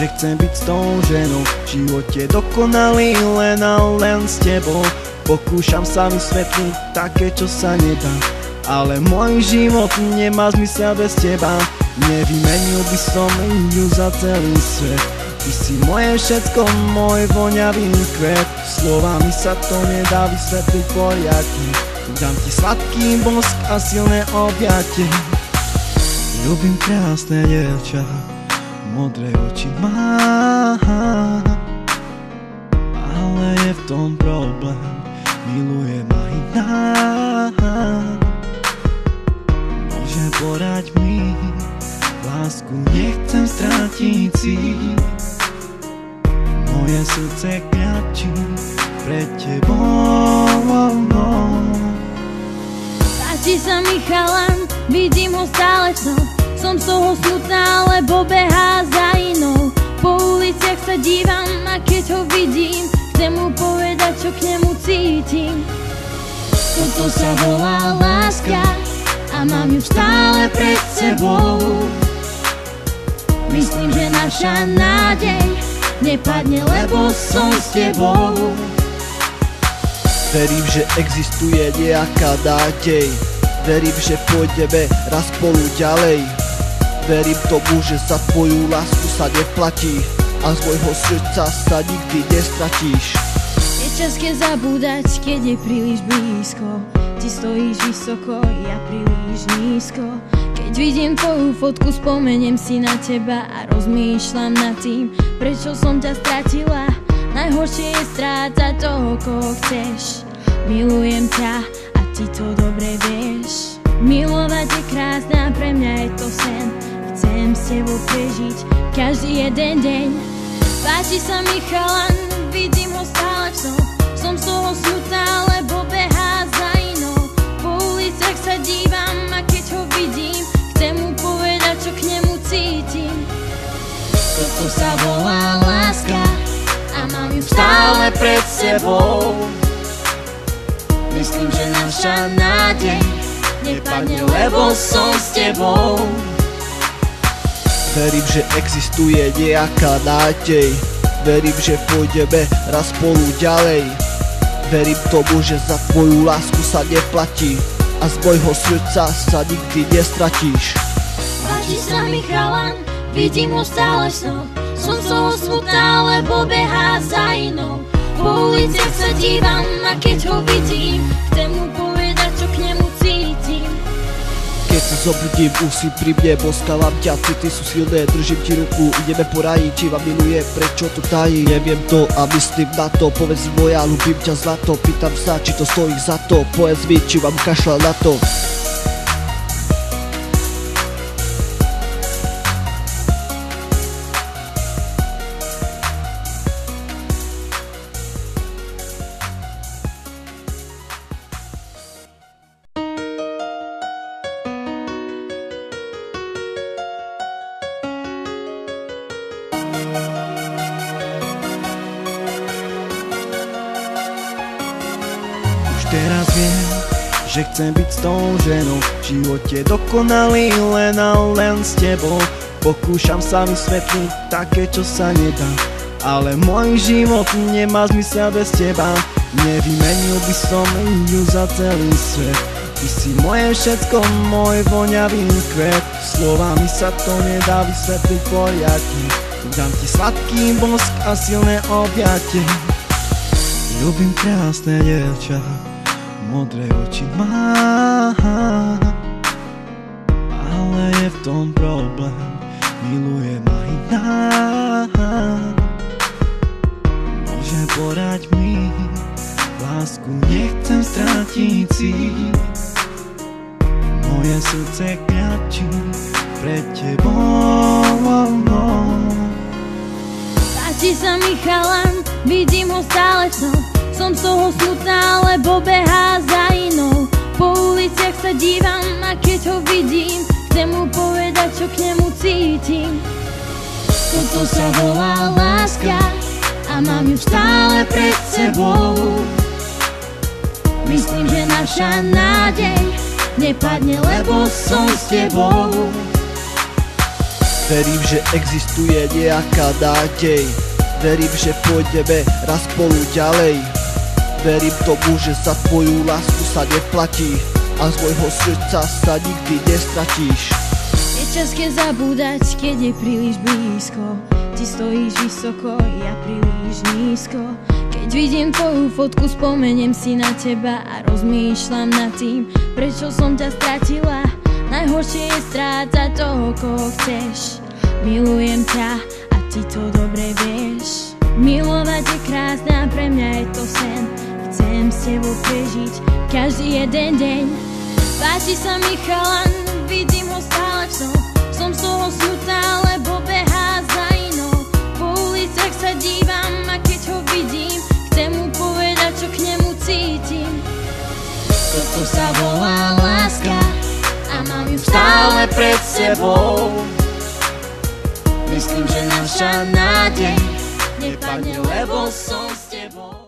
že chcem byť s tou ženou, v živote dokonalý len a len s tebou. Pokúšam sa vysvetliť také, čo sa nedá, ale môj život nemá zmysel bez teba. Nevymenil by som ju za celý svet. Ty si moje všetko, môj voňavý kvet. Slovami sa to nedá vysvetliť poriadne. Dám ti sladký bosk a silné objatie. Ľubím krásne dievča, modré oči má, ale je v tom problém, miluje ma iná. Môže porať mi, lásku nechcem strátiť si. Moje srdce kľačí pred tebou. Páči sa mi chalan, vidím ho stále snom. Som z toho smutná, lebo behá za inou. Po uliciach sa dívam a keď ho vidím, chcem mu povedať, čo k nemu cítim. Toto sa volá láska a mám ju stále pred sebou. Myslím, že naša nádej nepadne, lebo som s tebou. Verím, že existuje nejaká nádej. Verím, že pôjdeme raz spolu ďalej. Verím tomu, že za tvoju lásku sa neplatí a z môjho srdca sa nikdy nestratíš. Je ťažké zabúdať, keď je príliš blízko. Ty stojíš vysoko, ja príliš nízko. Keď vidím tvoju fotku, spomeniem si na teba a rozmýšľam nad tým, prečo som ťa stratila. Najhoršie je strácať toho, koho chceš. Milujem ťa a ty to dobre vieš. Milovať je krásne a pre mňa je to sen. Chcem s tebou prežiť každý jeden deň. Páči sa mi chalan, vidím ho stále v snoch. Som z toho smutná, lebo behá za inou. Po uliciach sa dívam a keď ho vidím, chcem mu povedať, čo k nemu cítim. Toto sa volá láska a mám ju stále pred sebou. Myslím, že naša nádej nepadne, lebo som s tebou. Verím, že existuje nejaká nádej. Verím, že pôjdeme raz spolu ďalej. Verím tomu, že za tvoju lásku sa neplatí a z môjho srdca sa nikdy nestratíš. Páči sa mi chalan, vidím ho stále v snoch. Som z toho smutná, lebo behá za inou. Po uliciach sa dívam a keď ho vidím, chcem mu povedať, čo k nemu cítim. Keď sa zobudím, už si pri mne, boskávam ťa, city sú silné, držím ti ruku, ideme po raji, či ma miluje, prečo to tají, neviem to a myslím na to, povedz moja, ľúbim ťa zlato, pýtam sa, či to stojí za to, povedz mi, či mám kašľať na to. Teraz viem, že chcem byť s tou ženou, v živote dokonalý len a len s tebou. Pokúšam sa vysvetliť také, čo sa nedá, ale môj život nemá zmysel bez teba. Nevymenil by som ju za celý svet. Ty si moje všetko, môj voňavý kvet. Slovami sa to nedá vysvetliť poriadne. Dám ti sladký bosk a silné objatie. Ľubím krásne dievča, modré oči má, ale je v tom problém, miluje ma iná. Môže porať mi, lásku nechcem strátiť si. Moje srdce kľačí pred tebou. Páči sa mi chalan, vidím ho stále v snoch. Som z toho smutná, lebo behá za inou. Po uliciach sa dívam a keď ho vidím, chcem mu povedať, čo k nemu cítim. Toto sa volá láska a mám ju stále pred sebou. Myslím, že naša nádej nepadne, lebo som s tebou. Verím, že existuje nejaká nádej. Verím, že pôjdeme raz spolu ďalej. Verím tomu, že za tvoju lásku sa neplatí a z môjho srdca sa nikdy nestratíš. Je ťažké zabúdať, keď je príliš blízko. Ty stojíš vysoko, ja príliš nízko. Keď vidím tvoju fotku, spomeniem si na teba a rozmýšľam nad tým, prečo som ťa stratila. Najhoršie je strácať toho, koho chceš. Milujem ťa a ty to dobre vieš. Milovať je krásne a pre mňa je to sen. Chcem s tebou prežiť každý jeden deň. Páči sa mi chalan, vidím ho stále v snoch. Som z toho smutná, lebo behá za inou. Po uliciach sa dívam a keď ho vidím, chcem mu povedať, čo k nemu cítim. Toto sa volá láska a mám ju stále pred sebou. Myslím, že naša nádej nepadne, lebo som s tebou.